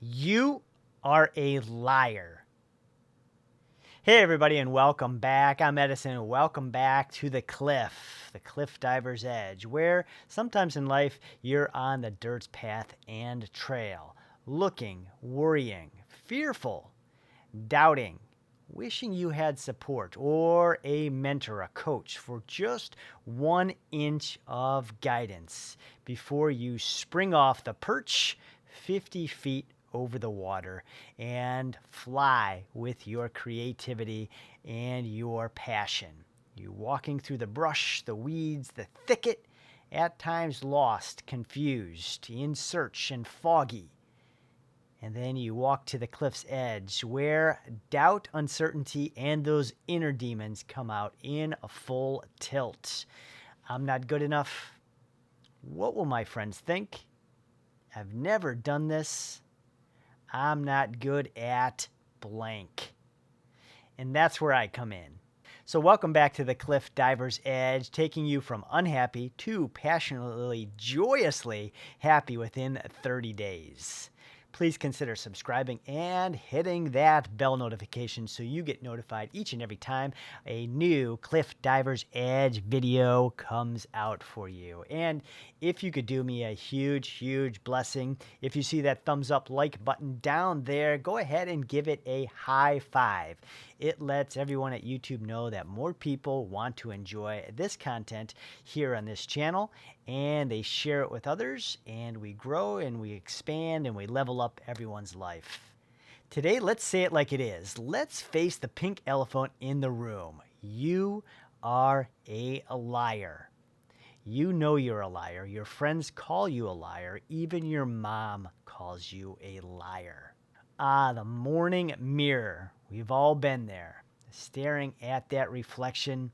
You are a liar. Hey, everybody, and welcome back. I'm Edison. Welcome back to the cliff diver's edge, where sometimes in life you're on the dirt's path and trail, looking, worrying, fearful, doubting, wishing you had support or a mentor, a coach for just 1 inch of guidance before you spring off the perch 50 feet over the water and fly with your creativity and your passion. You walking through the brush, the weeds, the thicket, at times lost, confused, in search, and foggy. And then you walk to the cliff's edge where doubt, uncertainty, and those inner demons come out in a full tilt. I'm not good enough. What will my friends think? I've never done this. I'm not good at blank. And that's where I come in. So welcome back to the Cliff Diver's Edge, taking you from unhappy to passionately, joyously happy within 30 days. Please consider subscribing and hitting that bell notification so you get notified each and every time a new Cliff Diver's Edge video comes out for you. And if you could do me a huge blessing, if you see that thumbs up like button down there, go ahead and give it a high five. It lets everyone at YouTube know that more people want to enjoy this content here on this channel, and they share it with others, and we grow and we expand and we level up everyone's life. Today, let's say it like it is. Let's face the pink elephant in the room. You are a liar. You know you're a liar. Your friends call you a liar. Even your mom calls you a liar. Ah, the morning mirror. We've all been there, staring at that reflection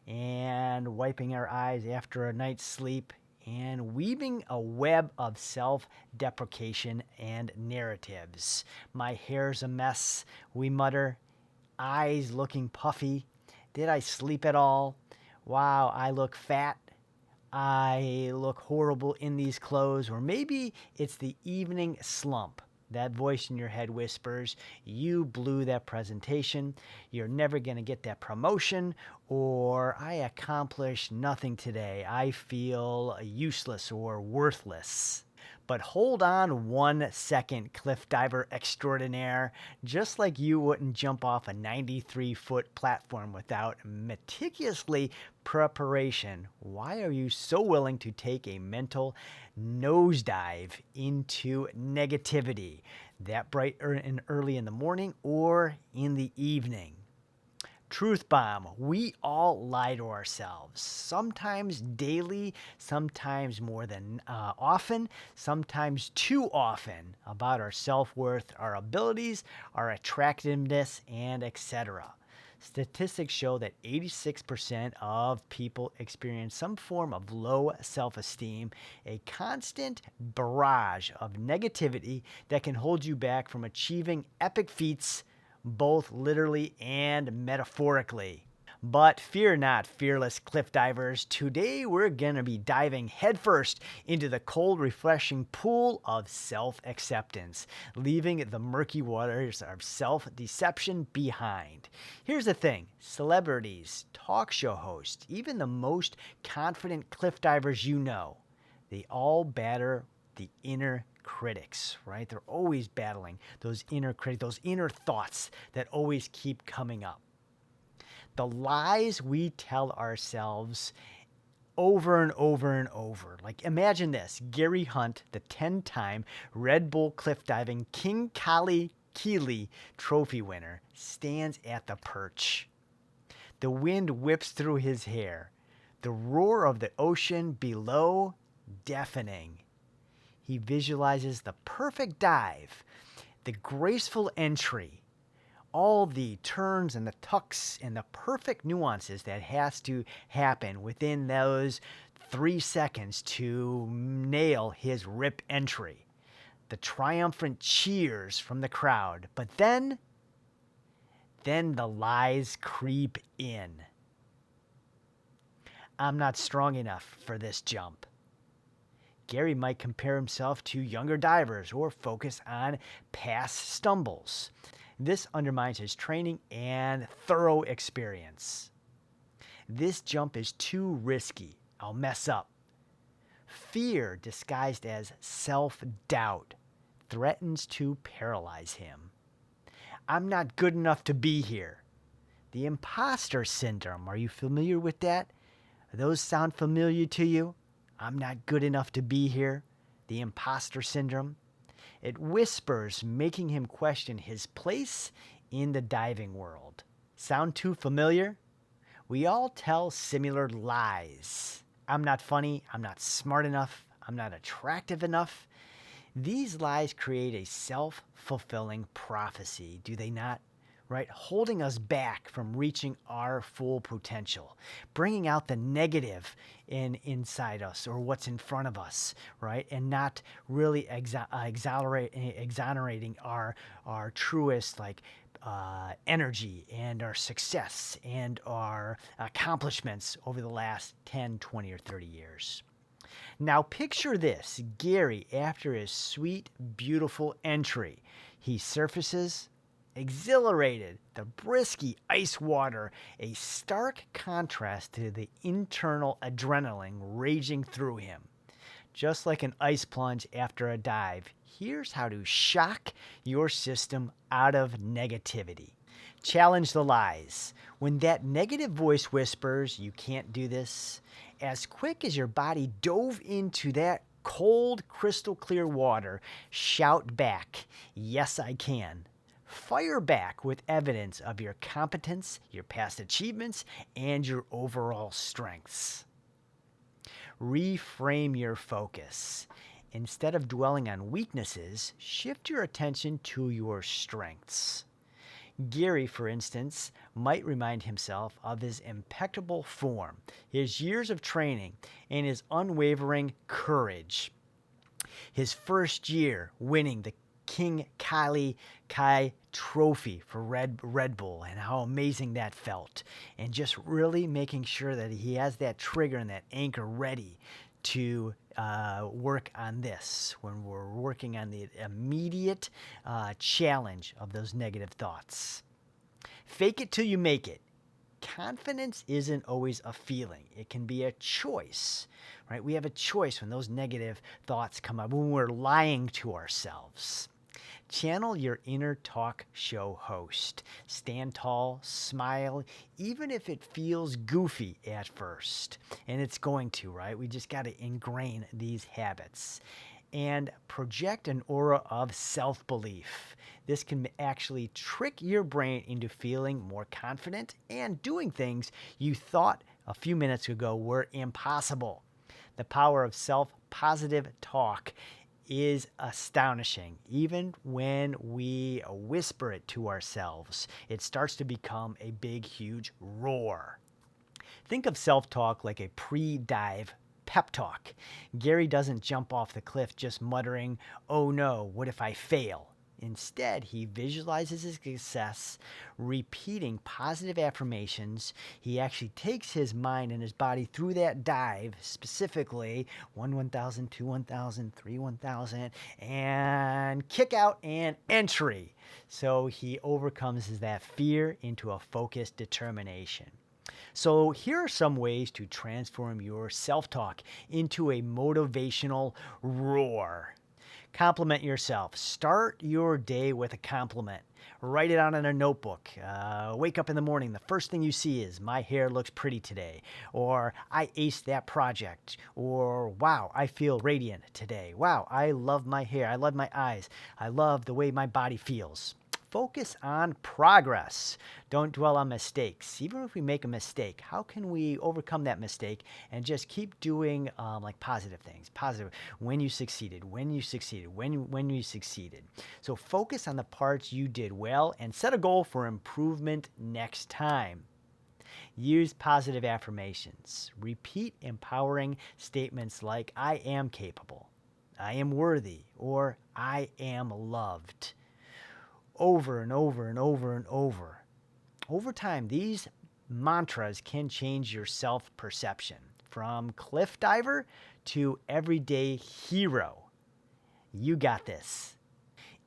and wiping our eyes after a night's sleep and weaving a web of self-deprecation and narratives. My hair's a mess, we mutter, eyes looking puffy. Did I sleep at all? Wow, I look fat. I look horrible in these clothes. Or maybe it's the evening slump. That voice in your head whispers, you blew that presentation, you're never going to get that promotion, or I accomplished nothing today, I feel useless or worthless. But hold on 1 second, cliff diver extraordinaire. Just like you wouldn't jump off a 93-foot platform without meticulously preparation, why are you so willing to take a mental nosedive into negativity that bright and early in the morning or in the evening? Truth bomb. We all lie to ourselves. Sometimes daily, sometimes more than often, sometimes too often about our self-worth, our abilities, our attractiveness, and etc. Statistics show that 86% of people experience some form of low self-esteem, a constant barrage of negativity that can hold you back from achieving epic feats, both literally and metaphorically. But fear not, fearless cliff divers. Today we're going to be diving headfirst into the cold, refreshing pool of self-acceptance, leaving the murky waters of self-deception behind. Here's the thing, celebrities, talk show hosts, even the most confident cliff divers you know, they all batter the inner critics, right? They're always battling those inner critics, those inner thoughts that always keep coming up. The lies we tell ourselves over and over and over. Like, imagine this. Gary Hunt, the 10-time Red Bull cliff diving King Kali Keeley trophy winner, stands at the perch. The wind whips through his hair. The roar of the ocean below, deafening. He visualizes the perfect dive, the graceful entry, all the turns and the tucks and the perfect nuances that has to happen within those 3 seconds to nail his rip entry. The triumphant cheers from the crowd. But then the lies creep in. I'm not strong enough for this jump. Gary might compare himself to younger divers or focus on past stumbles. This undermines his training and thorough experience. This jump is too risky. I'll mess up. Fear disguised as self-doubt threatens to paralyze him. I'm not good enough to be here. The imposter syndrome. Are you familiar with that? Those sound familiar to you? I'm not good enough to be here. The imposter syndrome. It whispers, making him question his place in the diving world. Sound too familiar? We all tell similar lies. I'm not funny. I'm not smart enough. I'm not attractive enough. These lies create a self-fulfilling prophecy, do they not? Right? Holding us back from reaching our full potential, bringing out the negative inside us or what's in front of us, right? And not really exonerating our truest energy and our success and our accomplishments over the last 10, 20, or 30 years. Now picture this, Gary after his sweet, beautiful entry. He surfaces exhilarated, the brisky ice water, a stark contrast to the internal adrenaline raging through him. Just like an ice plunge after a dive, here's how to shock your system out of negativity. Challenge the lies. When that negative voice whispers, you can't do this, as quick as your body dove into that cold, crystal clear water, shout back, yes, I can. Fire back with evidence of your competence, your past achievements, and your overall strengths. Reframe your focus. Instead of dwelling on weaknesses, shift your attention to your strengths. Gary, for instance, might remind himself of his impeccable form, his years of training, and his unwavering courage. His first year winning the King Kali Kai trophy for Red Bull and how amazing that felt. And just really making sure that he has that trigger and that anchor ready to work on this when we're working on the immediate challenge of those negative thoughts. Fake it till you make it. Confidence isn't always a feeling. It can be a choice, right? We have a choice when those negative thoughts come up, when we're lying to ourselves. Channel your inner talk show host. Stand tall, smile, even if it feels goofy at first. And it's going to, right? We just got to ingrain these habits. And project an aura of self-belief. This can actually trick your brain into feeling more confident and doing things you thought a few minutes ago were impossible. The power of self-positive talk is astonishing. Even when we whisper it to ourselves, it starts to become a big, huge roar. Think of self-talk like a pre-dive pep talk. Gary doesn't jump off the cliff just muttering, "Oh no, what if I fail?" Instead, he visualizes his success, repeating positive affirmations. He actually takes his mind and his body through that dive, specifically 1,000, 2, 1,000, 3, 1,000, and kick out and entry. So he overcomes that fear into a focused determination. So here are some ways to transform your self-talk into a motivational roar. Compliment yourself. Start your day with a compliment. Write it out in a notebook. Wake up in the morning. The first thing you see is, "My hair looks pretty today." Or, "I aced that project." Or, "Wow, I feel radiant today." "Wow, I love my hair. I love my eyes. I love the way my body feels." Focus on progress. Don't dwell on mistakes. Even if we make a mistake, how can we overcome that mistake and just keep doing like positive things? Positive. When you succeeded, when you succeeded, when you succeeded. So focus on the parts you did well and set a goal for improvement next time. Use positive affirmations. Repeat empowering statements like, "I am capable," "I am worthy," or "I am loved." Over and over and over and over. Over time, these mantras can change your self-perception from cliff diver to everyday hero. You got this.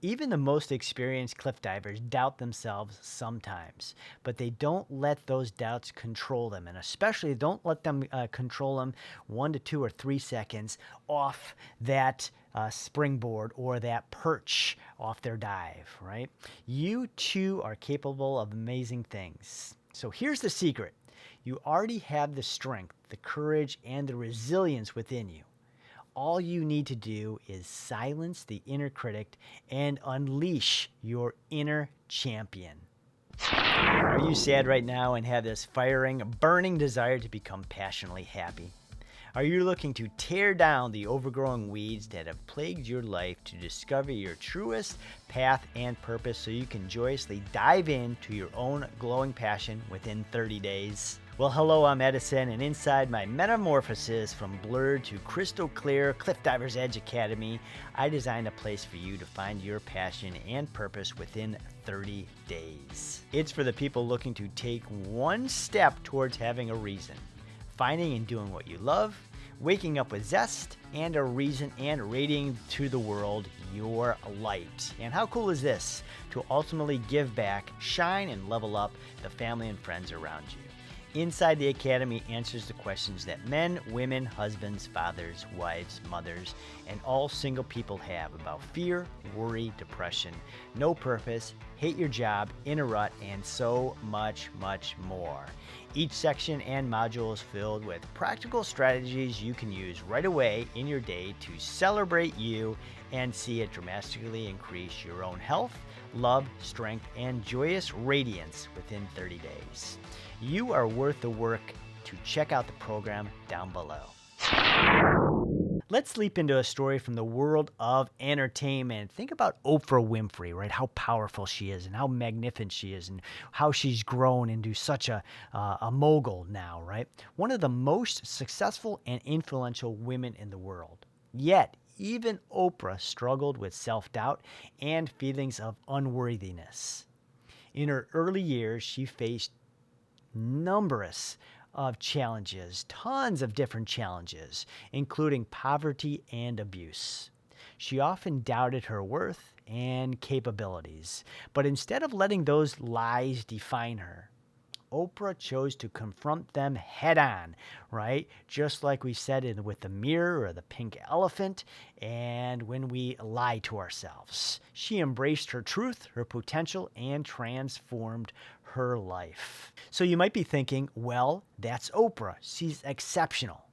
Even the most experienced cliff divers doubt themselves sometimes, but they don't let those doubts control them, and especially don't let them control them 1 to 2 or 3 seconds off that springboard or that perch off their dive, right? You too are capable of amazing things. So here's the secret. You already have the strength, the courage, and the resilience within you. All you need to do is silence the inner critic and unleash your inner champion. Are you sad right now and have this firing, burning desire to become passionately happy? Are you looking to tear down the overgrowing weeds that have plagued your life to discover your truest path and purpose so you can joyously dive into your own glowing passion within 30 days? Well, hello, I'm Edison, and inside my metamorphosis from blurred to crystal clear Cliff Divers Edge Academy, I designed a place for you to find your passion and purpose within 30 days. It's for the people looking to take one step towards having a reason, finding and doing what you love, waking up with zest and a reason, and radiating to the world your light. And how cool is this? To ultimately give back, shine, and level up the family and friends around you. Inside the Academy answers the questions that men, women, husbands, fathers, wives, mothers, and all single people have about fear, worry, depression, no purpose, hate your job, in a rut, and so much, much more. Each section and module is filled with practical strategies you can use right away in your day to celebrate you and see it dramatically increase your own health, love, strength, and joyous radiance within 30 days. You are worth the work. To check out the program down below. Let's leap into a story from the world of entertainment. Think about Oprah Winfrey, right? How powerful she is and how magnificent she is and how she's grown into such a mogul now, right? One of the most successful and influential women in the world. Yet, even Oprah struggled with self-doubt and feelings of unworthiness. In her early years, she faced numerous of challenges, tons of different challenges, including poverty and abuse. She often doubted her worth and capabilities, but instead of letting those lies define her, Oprah chose to confront them head on, right? Just like we said with the mirror or the pink elephant, and when we lie to ourselves. She embraced her truth, her potential, and transformed her life. So you might be thinking, well, that's Oprah. She's exceptional.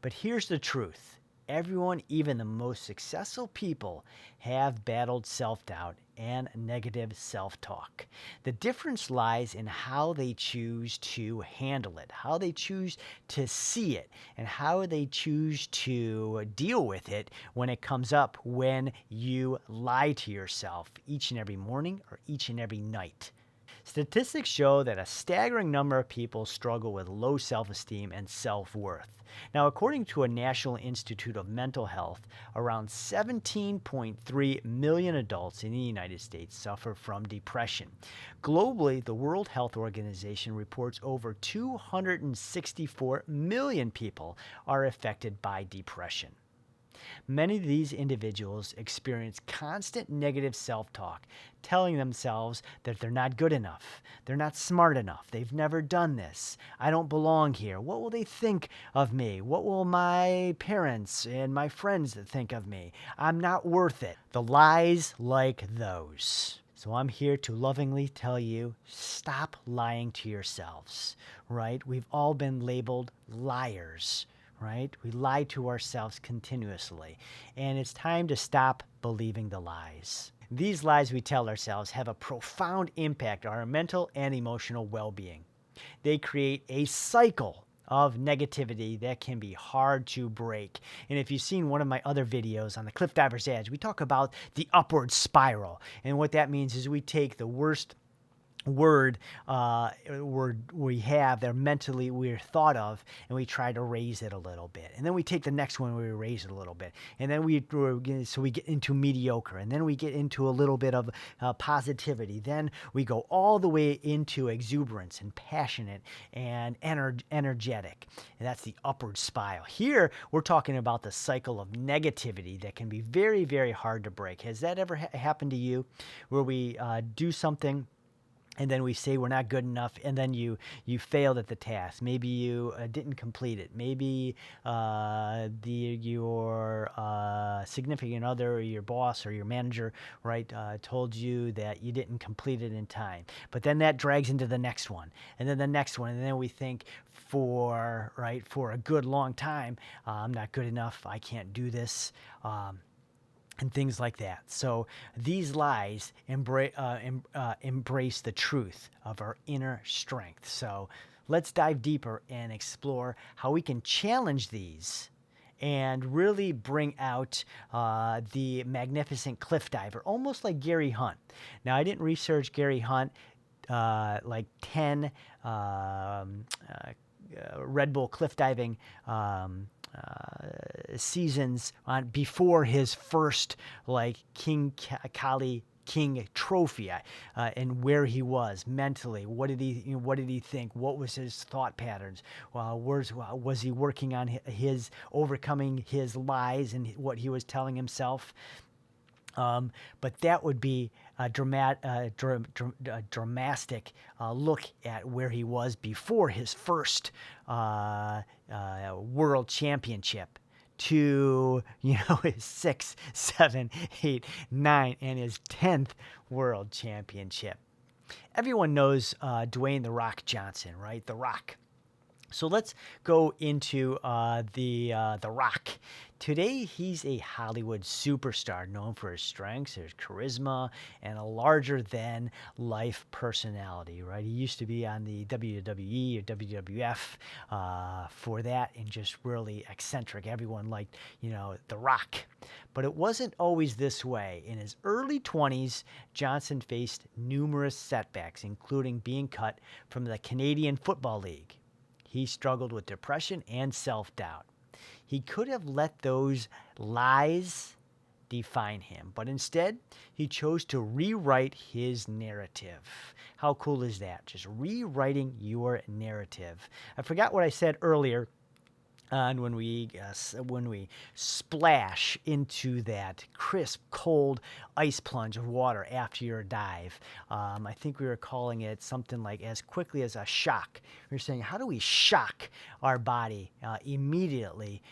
But here's the truth. Everyone, even the most successful people, have battled self-doubt and negative self-talk. The difference lies in how they choose to handle it, how they choose to see it, and how they choose to deal with it when it comes up when you lie to yourself each and every morning or each and every night. Statistics show that a staggering number of people struggle with low self-esteem and self-worth. Now, according to a National Institute of Mental Health, around 17.3 million adults in the United States suffer from depression. Globally, the World Health Organization reports over 264 million people are affected by depression. Many of these individuals experience constant negative self-talk, telling themselves that they're not good enough, they're not smart enough, they've never done this, I don't belong here, what will they think of me, what will my parents and my friends think of me, I'm not worth it. The lies like those. So I'm here to lovingly tell you, stop lying to yourselves, right? We've all been labeled liars. Right? We lie to ourselves continuously, and it's time to stop believing the lies. These lies we tell ourselves have a profound impact on our mental and emotional well-being. They create a cycle of negativity that can be hard to break. And if you've seen one of my other videos on the Cliff Divers Edge, we talk about the upward spiral. And what that means is we take the worst word we have, they're mentally we're thought of, and we try to raise it a little bit, and then we take the next one, we raise it a little bit, and then we get into mediocre, and then we get into a little bit of positivity, then we go all the way into exuberance and passionate and energetic, and that's the upward spiral. Here we're talking about the cycle of negativity that can be very, very hard to break. Has that ever happened to you, where we do something and then we say we're not good enough, and then you failed at the task? Maybe you didn't complete it. Maybe your significant other, or your boss, or your manager, right, told you that you didn't complete it in time. But then that drags into the next one, and then the next one, and then we think for a good long time, I'm not good enough. I can't do this. And things like that. So these lies embrace the truth of our inner strength. So let's dive deeper and explore how we can challenge these and really bring out the magnificent cliff diver, almost like Gary Hunt. Now, I didn't research Gary Hunt like 10 Red Bull cliff diving seasons before his first like King Kali King trophy, and where he was mentally. What did he think? What was his thought patterns? Was he working on his overcoming his lies and what he was telling himself? But that would be a dramatic look at where he was before his first world championship to his 6, 7, 8, 9, and his 10th world championship. Everyone knows Dwayne "The Rock" Johnson, right? The Rock. So let's go into the Rock. Today, he's a Hollywood superstar known for his strengths, his charisma, and a larger-than-life personality, right? He used to be on the WWE or WWF for that, and just really eccentric. Everyone liked, The Rock. But it wasn't always this way. In his early 20s, Johnson faced numerous setbacks, including being cut from the Canadian Football League. He struggled with depression and self-doubt. He could have let those lies define him, but instead, he chose to rewrite his narrative. How cool is that? Just rewriting your narrative. I forgot what I said earlier. And when we splash into that crisp, cold ice plunge of water after your dive, I think we were calling it something like as quickly as a shock. We were saying, how do we shock our body immediately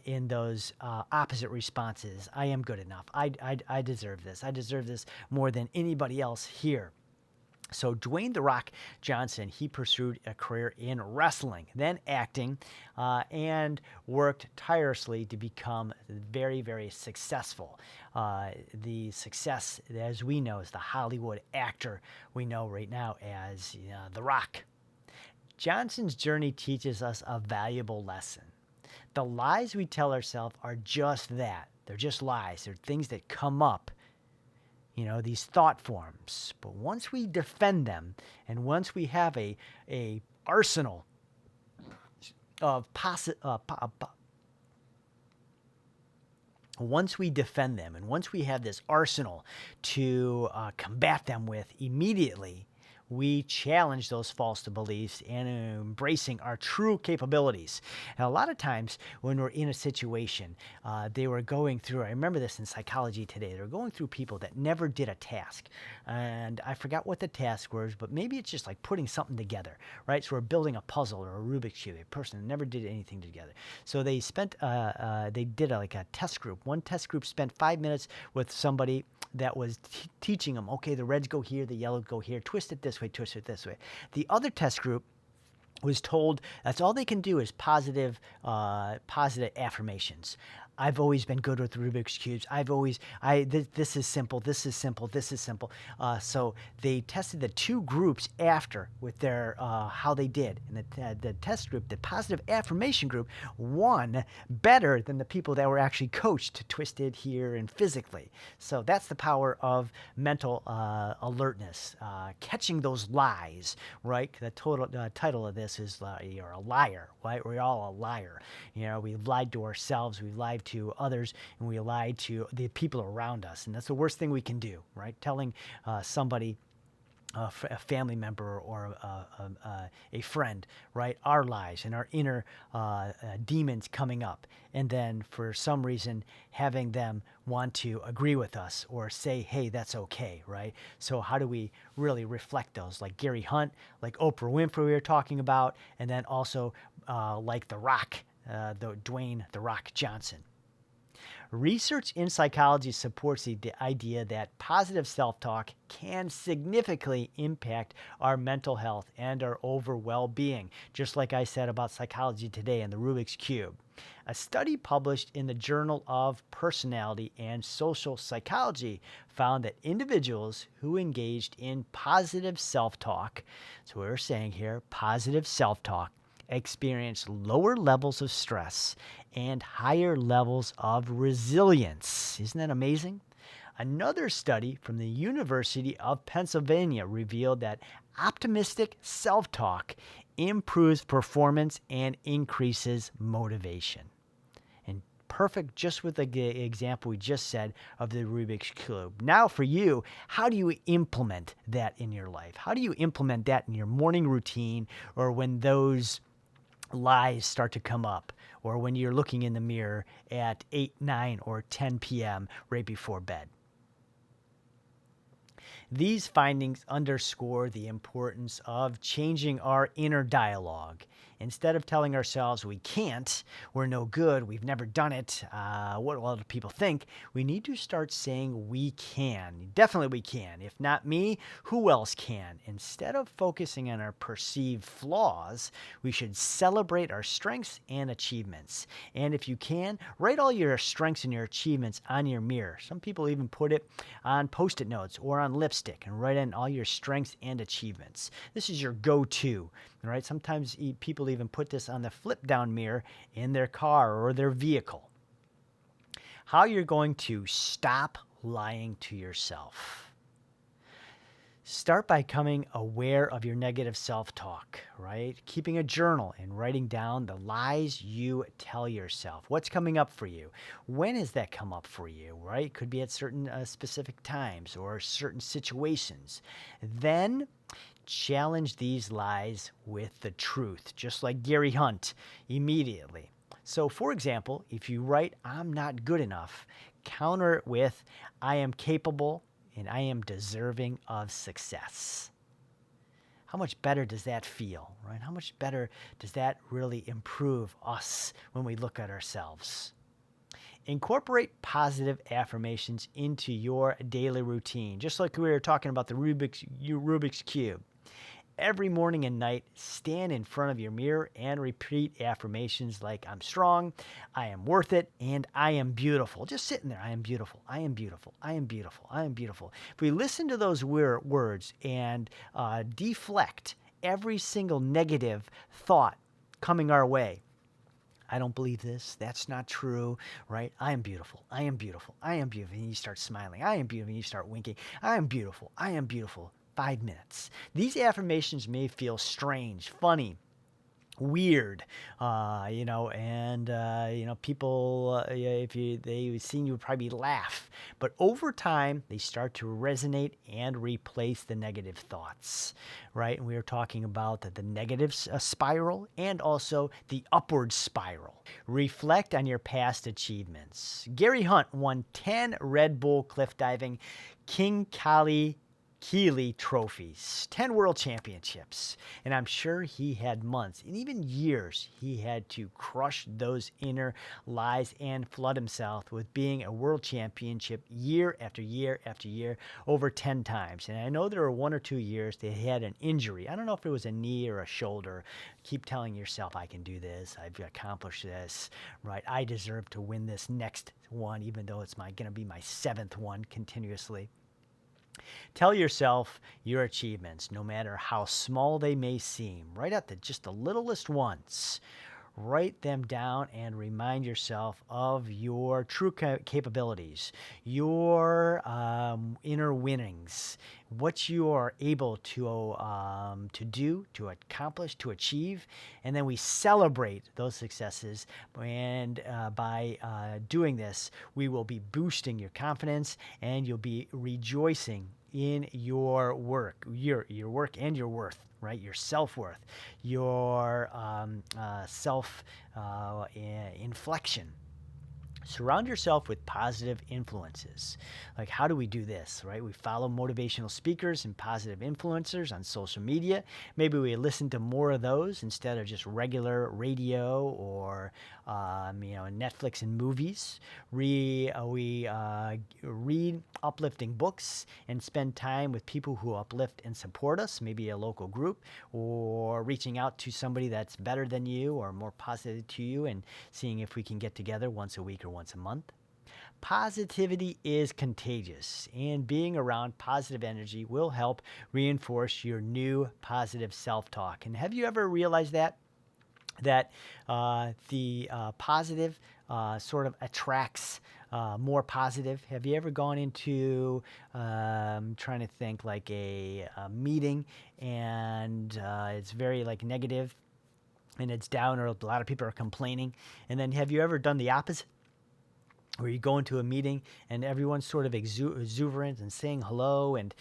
in those opposite responses? I am good enough. I deserve this. I deserve this more than anybody else here. So Dwayne "The Rock" Johnson, he pursued a career in wrestling, then acting, and worked tirelessly to become very, very successful. The success, as we know, is the Hollywood actor we know right now as The Rock. Johnson's journey teaches us a valuable lesson. The lies we tell ourselves are just that. They're just lies. They're things that come up, these thought forms. But once we defend them, and once we have a arsenal of once we defend them, and once we have this arsenal to combat them with immediately, we challenge those false beliefs and embracing our true capabilities. And a lot of times when we're in a situation, they were going through, I remember this in Psychology Today, they were going through people that never did a task. And I forgot what the task was, but maybe it's just like putting something together, right? So we're building a puzzle or a Rubik's Cube, a person that never did anything together. So they did like a test group. One test group spent 5 minutes with somebody that was teaching them, okay, the reds go here, the yellows go here, twist it this way, twist it this way. The other test group was told that's all they can do is positive affirmations. I've always been good with Rubik's Cubes. This is simple, this is simple, this is simple. So they tested the two groups after with their, how they did. And the test group, the positive affirmation group, won better than the people that were actually coached, twisted here and physically. So that's the power of mental alertness, catching those lies, right? The title of this is You're a Liar, right? We're all a liar. We've lied to ourselves, we've lied to others, and we lied to the people around us. And that's the worst thing we can do, right? Telling somebody, a family member or a friend, right? Our lies and our inner demons coming up. And then for some reason, having them want to agree with us or say, hey, that's okay, right? So how do we really reflect those? Like Gary Hunt, like Oprah Winfrey we were talking about, and then also like The Rock, Dwayne "The Rock" Johnson. Research in psychology supports the idea that positive self-talk can significantly impact our mental health and our overall well-being, just like I said about Psychology Today and the Rubik's Cube. A study published in the Journal of Personality and Social Psychology found that individuals who engaged in positive self-talk, so we're saying here, positive self-talk, experience lower levels of stress and higher levels of resilience. Isn't that amazing? Another study from the University of Pennsylvania revealed that optimistic self-talk improves performance and increases motivation. And perfect just with the example we just said of the Rubik's Cube. Now for you, how do you implement that in your life? How do you implement that in your morning routine or when those lies start to come up, or when you're looking in the mirror at 8, 9, or 10 p.m. right before bed? These findings underscore the importance of changing our inner dialogue. Instead of telling ourselves we can't, we're no good, we've never done it, what will other people think, we need to start saying we can. Definitely we can. If not me, who else can? Instead of focusing on our perceived flaws, we should celebrate our strengths and achievements. And if you can, write all your strengths and your achievements on your mirror. Some people even put it on Post-it notes or on lipstick and write in all your strengths and achievements. This is your go-to, right? Sometimes people even put this on the flip-down mirror in their car or their vehicle. How you're going to stop lying to yourself. Start by becoming aware of your negative self-talk, right? Keeping a journal and writing down the lies you tell yourself. What's coming up for you? When has that come up for you, right? Could be at certain specific times or certain situations. Then challenge these lies with the truth, just like Gary Hunt, immediately. So, for example, if you write, I'm not good enough, counter it with, I am capable and I am deserving of success. How much better does that feel, right? How much better does that really improve us when we look at ourselves? Incorporate positive affirmations into your daily routine, just like we were talking about the Rubik's Cube. Every morning and night, stand in front of your mirror and repeat affirmations like, I'm strong, I am worth it, and I am beautiful. Just sitting there, I am beautiful, I am beautiful, I am beautiful, I am beautiful. If we listen to those words and deflect every single negative thought coming our way, I don't believe this. That's not true, right? I am beautiful. I am beautiful. I am beautiful. And you start smiling. I am beautiful. And you start winking. I am beautiful. I am beautiful. 5 minutes. These affirmations may feel strange, funny, weird, people, if they've seen you probably laugh, but over time they start to resonate and replace the negative thoughts, right? And we were talking about the negative spiral and also the upward spiral. Reflect on your past achievements. Gary Hunt won 10 Red Bull cliff diving King Kali Healy trophies, 10 world championships. And I'm sure he had months and even years he had to crush those inner lies and flood himself with being a world championship year after year after year, over 10 times. And I know there were 1 or 2 years they had an injury. I don't know if it was a knee or a shoulder. Keep telling yourself, I can do this. I've accomplished this, right? I deserve to win this next one, even though it's going to be my 7th one continuously. Tell yourself your achievements, no matter how small they may seem, right at just the littlest ones. Write them down and remind yourself of your true capabilities, your inner winnings, what you are able to do, to accomplish, to achieve, and then we celebrate those successes. And by doing this, we will be boosting your confidence, and you'll be rejoicing in your work, your work and your worth, right? Your self-worth, your inflection. Surround yourself with positive influences. Like, how do we do this, right? We follow motivational speakers and positive influencers on social media. Maybe we listen to more of those instead of just regular radio or, Netflix and movies. We read uplifting books and spend time with people who uplift and support us, maybe a local group, or reaching out to somebody that's better than you or more positive to you and seeing if we can get together once a week or once a month. Positivity is contagious, and being around positive energy will help reinforce your new positive self-talk. And have you ever realized that the positive sort of attracts more positive? Have you ever gone into trying to think like a meeting and it's very like negative and it's down, or a lot of people are complaining, and then have you ever done the opposite, where you go into a meeting and everyone's sort of exuberant and saying hello and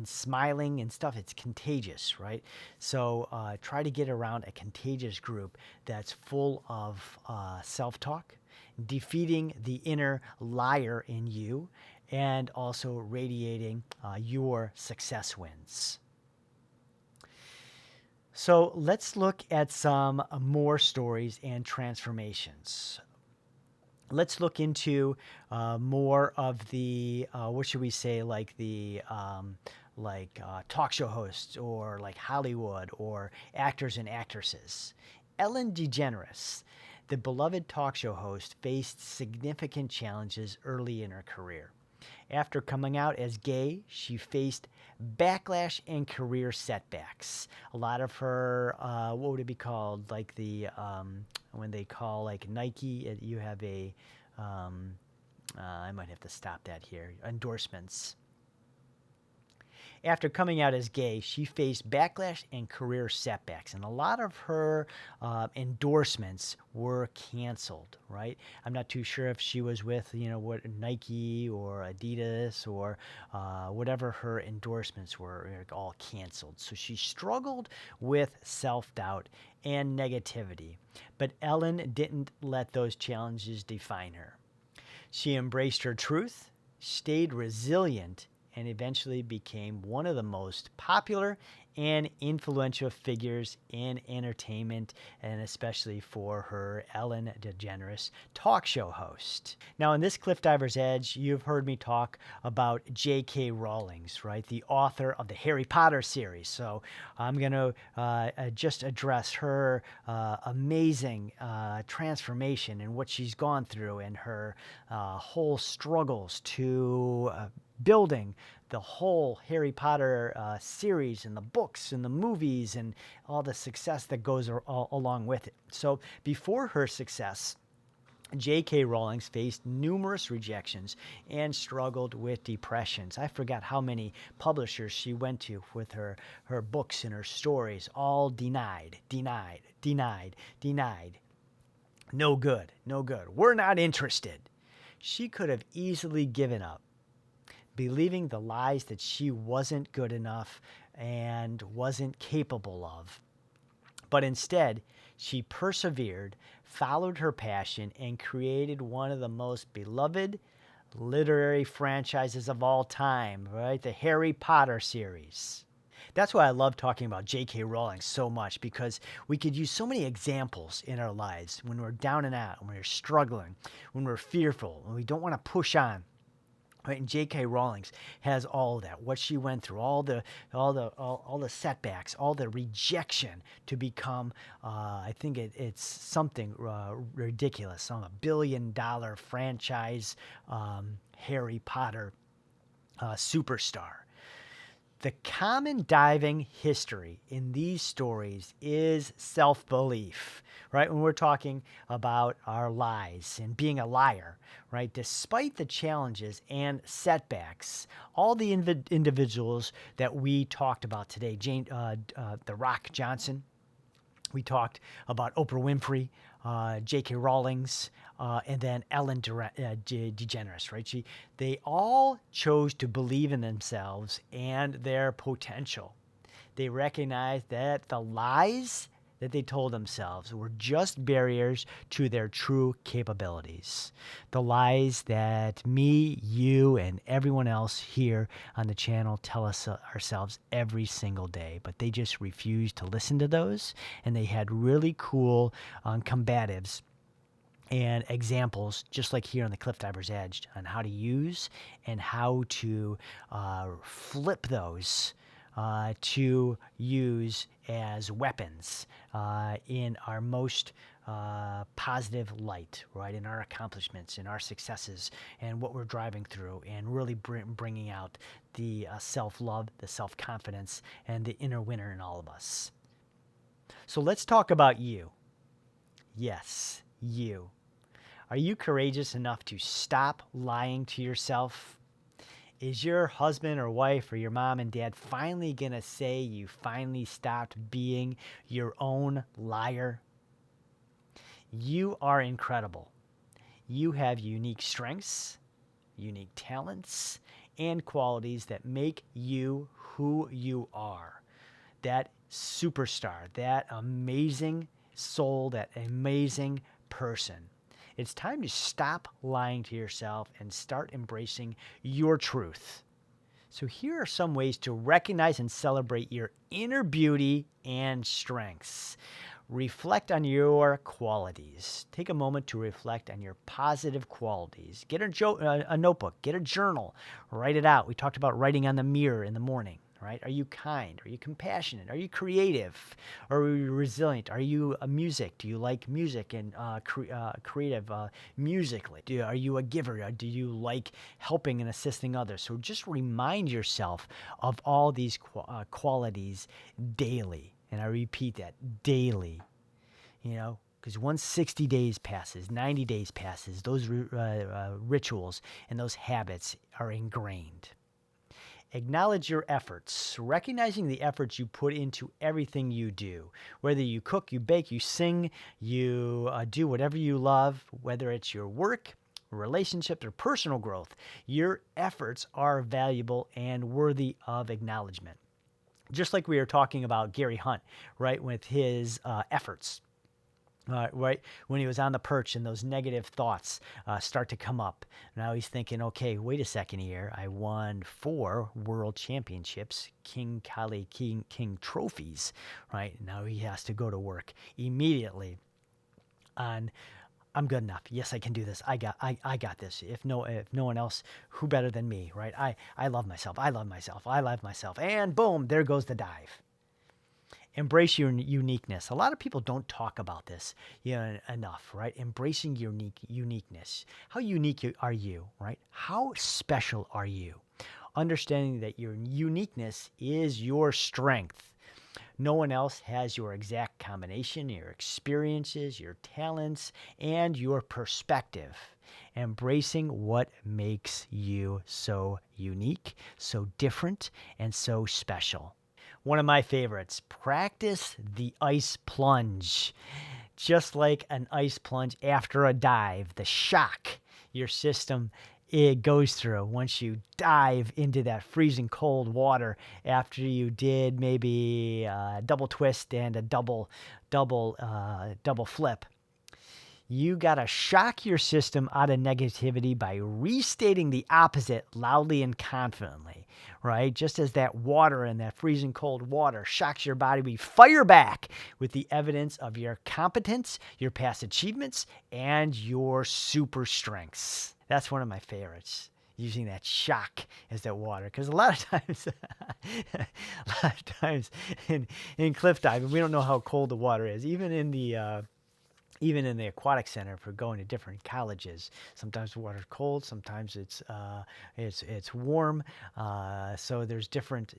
smiling and stuff? It's contagious, right? So try to get around a contagious group that's full of self-talk, defeating the inner liar in you, and also radiating your success wins. So let's look at some more stories and transformations. Let's look into more of the, what should we say, like the talk show hosts, or like Hollywood, or actors and actresses. Ellen DeGeneres, the beloved talk show host, faced significant challenges early in her career. After coming out as gay, she faced backlash and career setbacks. A lot of her, what would it be called? Like the, when they call like Nike, you have a, I might have to stop that here, endorsements. After coming out as gay, she faced backlash and career setbacks, and a lot of her endorsements were canceled, right? I'm not too sure if she was with, what, Nike or Adidas or whatever her endorsements were, all canceled. So she struggled with self-doubt and negativity, but Ellen didn't let those challenges define her. She embraced her truth, stayed resilient, and eventually became one of the most popular and influential figures in entertainment, and especially for her Ellen DeGeneres talk show host. Now, in this Cliff Diver's Edge, you've heard me talk about J.K. Rowling, right, the author of the Harry Potter series. So I'm going to just address her amazing transformation and what she's gone through, and her whole struggles to building the whole Harry Potter series, and the books and the movies and all the success that goes along with it. So before her success, J.K. Rowling faced numerous rejections and struggled with depressions. I forgot how many publishers she went to with her books and her stories, all denied. No good. We're not interested. She could have easily given up, believing the lies that she wasn't good enough and wasn't capable of. But instead, she persevered, followed her passion, and created one of the most beloved, literary franchises of all time, right? The Harry Potter series. That's why I love talking about J.K. Rowling so much, because we could use so many examples in our lives when we're down and out, when we're struggling, when we're fearful, when we don't want to push on. Right, and J.K. Rowling has all of that. What she went through, all the setbacks, all the rejection to become. I think it's something ridiculous. On $1 billion franchise, Harry Potter superstar. The common diving history in these stories is self-belief, right? When we're talking about our lies and being a liar, right? Despite the challenges and setbacks, all the individuals that we talked about today, The Rock Johnson, we talked about Oprah Winfrey, J.K. Rowling's, and then Ellen DeGeneres, right? They all chose to believe in themselves and their potential. They recognized that the lies that they told themselves were just barriers to their true capabilities. The lies that me, you, and everyone else here on the channel tell us ourselves every single day, but they just refused to listen to those, and they had really cool combatives and examples, just like here on the Cliff Diver's Edge, on how to use and how to flip those to use as weapons in our most positive light, right? In our accomplishments, in our successes, and what we're driving through, and really bringing out the self-love, the self-confidence, and the inner winner in all of us. So let's talk about you. Yes, you. Are you courageous enough to stop lying to yourself? Is your husband or wife or your mom and dad finally going to say you finally stopped being your own liar? You are incredible. You have unique strengths, unique talents, and qualities that make you who you are. That superstar, that amazing soul, that amazing person. It's time to stop lying to yourself and start embracing your truth. So here are some ways to recognize and celebrate your inner beauty and strengths. Reflect on your qualities. Take a moment to reflect on your positive qualities. Get a notebook, get a journal, write it out. We talked about writing on the mirror in the morning. Right? Are you kind? Are you compassionate? Are you creative? Are you resilient? Are you music? Do you like music and creative musically? Are you a giver? Do you like helping and assisting others? So just remind yourself of all these qualities daily. And I repeat that, daily. Because once 60 days passes, 90 days passes, those rituals and those habits are ingrained. Acknowledge your efforts, recognizing the efforts you put into everything you do. Whether you cook, you bake, you sing, you do whatever you love, whether it's your work, relationships, or personal growth, your efforts are valuable and worthy of acknowledgement. Just like we were talking about Gary Hunt, right, with his efforts. Right when he was on the perch and those negative thoughts start to come up. Now he's thinking, okay, wait a second here. I won 4 world championships, King trophies, right? Now he has to go to work immediately on, I'm good enough. Yes, I can do this. I got this. If no one else, who better than me, right? I love myself. I love myself. I love myself. And boom, there goes the dive. Embrace your uniqueness. A lot of people don't talk about this enough, right? Embracing your uniqueness. How unique are you, right? How special are you? Understanding that your uniqueness is your strength. No one else has your exact combination, your experiences, your talents, and your perspective. Embracing what makes you so unique, so different, and so special. One of my favorites, practice the ice plunge. Just like an ice plunge after a dive, the shock your system it goes through once you dive into that freezing cold water after you did maybe a double twist and a double flip. You got to shock your system out of negativity by restating the opposite loudly and confidently, right? Just as that water and that freezing cold water shocks your body, we fire back with the evidence of your competence, your past achievements, and your super strengths. That's one of my favorites, using that shock as that water. Because a lot of times, in cliff diving, we don't know how cold the water is. Even in the aquatic center, if we're going to different colleges, sometimes the water's cold, sometimes it's warm. So there's different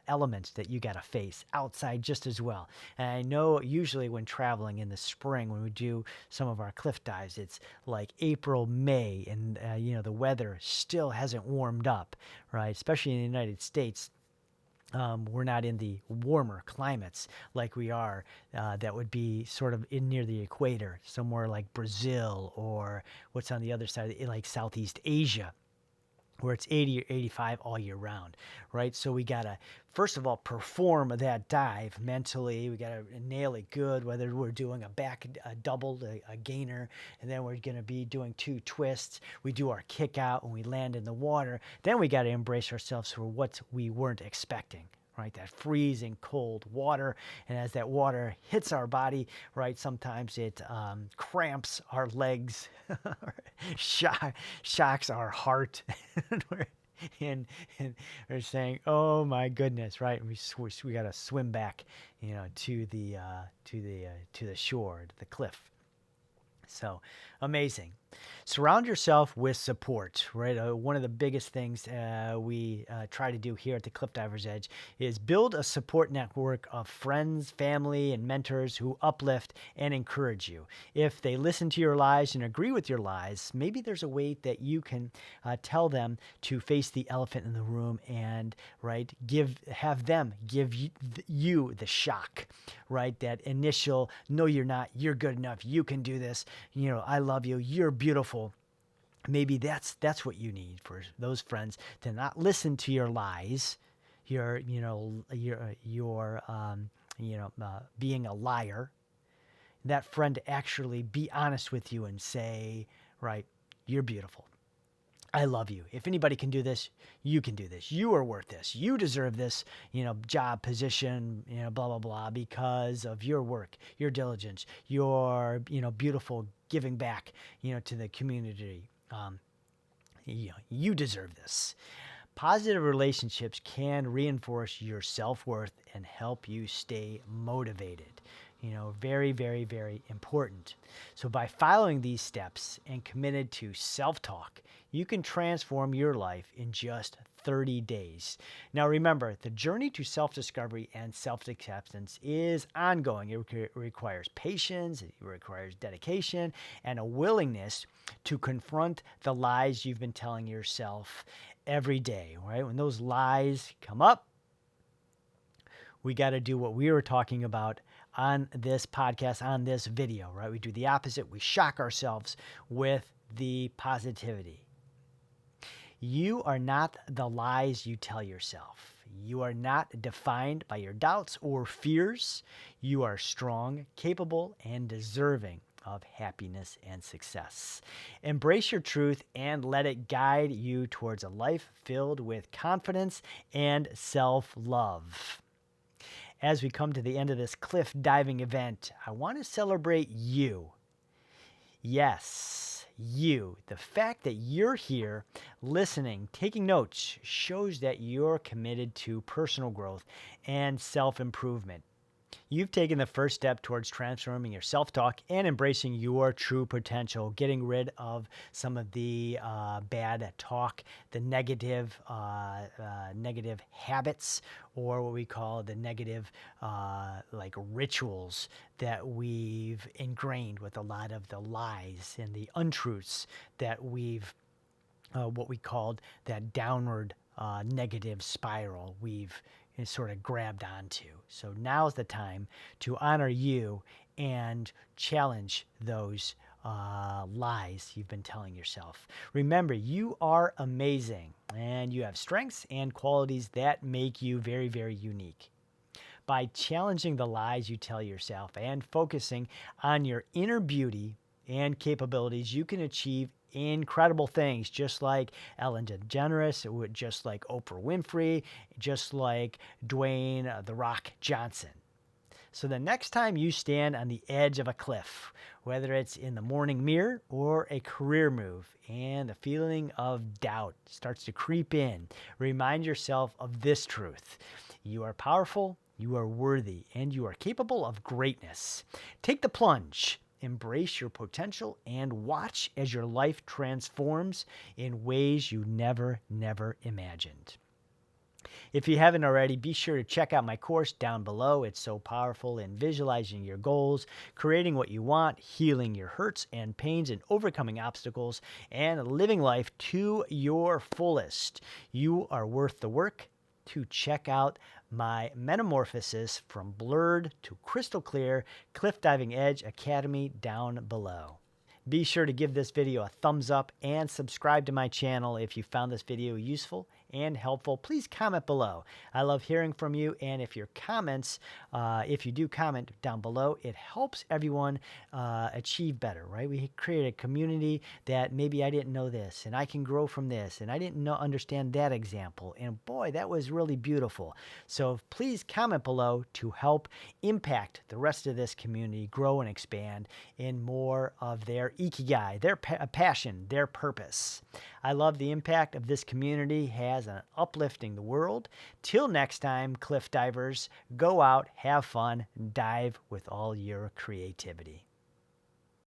elements that you got to face outside just as well. And I know usually when traveling in the spring, when we do some of our cliff dives, it's like April, May, and the weather still hasn't warmed up, right? Especially in the United States. We're not in the warmer climates like we are that would be sort of in near the equator, somewhere like Brazil or what's on the other side, like Southeast Asia, where it's 80 or 85 all year round, right? So we got to, first of all, perform that dive mentally. We got to nail it good, whether we're doing a double, a gainer, and then we're going to be doing 2 twists. We do our kick out when we land in the water. Then we got to embrace ourselves for what we weren't expecting. Right, that freezing cold water, and as that water hits our body, right, sometimes it cramps our legs, shocks our heart, and we're saying, "Oh my goodness!" Right, and we got to swim back, to the shore, to the cliff. So amazing. Surround yourself with support, right? One of the biggest things we try to do here at the Cliff Divers Edge is build a support network of friends, family, and mentors who uplift and encourage you. If they listen to your lies and agree with your lies, maybe there's a way that you can tell them to face the elephant in the room and, right, have them give you the shock, right? That initial, no, you're not, you're good enough, you can do this, I love you, you're beautiful. Maybe that's what you need, for those friends to not listen to your lies, your being a liar. That friend to actually be honest with you and say, right, you're beautiful. I love you. If anybody can do this, you can do this. You are worth this. You deserve this, job, position, blah, blah, blah, because of your work, your diligence, your, beautiful giving back, to the community. You deserve this. Positive relationships can reinforce your self-worth and help you stay motivated. Very, very, very important. So by following these steps and committed to self-talk, you can transform your life in just 30 days. Now remember, the journey to self-discovery and self-acceptance is ongoing. It requires patience, it requires dedication, and a willingness to confront the lies you've been telling yourself every day, right? When those lies come up, we got to do what we were talking about on this podcast, on this video, right? We do the opposite. We shock ourselves with the positivity. You are not the lies you tell yourself. You are not defined by your doubts or fears. You are strong, capable, and deserving of happiness and success. Embrace your truth and let it guide you towards a life filled with confidence and self-love. As we come to the end of this cliff diving event, I want to celebrate you. Yes, you. The fact that you're here listening, taking notes, shows that you're committed to personal growth and self-improvement. You've taken the first step towards transforming your self-talk and embracing your true potential, getting rid of some of the bad talk, the negative habits, or what we call the negative rituals that we've ingrained with a lot of the lies and the untruths that we've what we called that downward negative spiral we've sort of grabbed onto. So now's the time to honor you and challenge those lies you've been telling yourself. Remember, you are amazing and you have strengths and qualities that make you very, very unique. By challenging the lies you tell yourself and focusing on your inner beauty, and capabilities, you can achieve incredible things, just like Ellen DeGeneres, just like Oprah Winfrey, just like Dwayne The Rock Johnson. So the next time you stand on the edge of a cliff, whether it's in the morning mirror or a career move, and the feeling of doubt starts to creep in, remind yourself of this truth. You are powerful, you are worthy, and you are capable of greatness. Take the plunge. Embrace your potential and watch as your life transforms in ways you never imagined. If you haven't already, be sure to check out my course down below. It's so powerful in visualizing your goals, creating what you want, healing your hurts and pains, and overcoming obstacles, and living life to your fullest. You are worth the work. To check out my metamorphosis from blurred to crystal clear Cliff Diving Edge Academy down below. Be sure to give this video a thumbs up and subscribe to my channel if you found this video useful and helpful. Please comment below. I love hearing from you, and if your comments, if you do comment down below, it helps everyone achieve better, right? We create a community that maybe I didn't know this, and I can grow from this, and I didn't understand that example, and boy, that was really beautiful. So please comment below to help impact the rest of this community grow and expand in more of their ikigai, their passion, their purpose. I love the impact of this community has on uplifting the world. Till next time, cliff divers, go out, have fun, dive with all your creativity.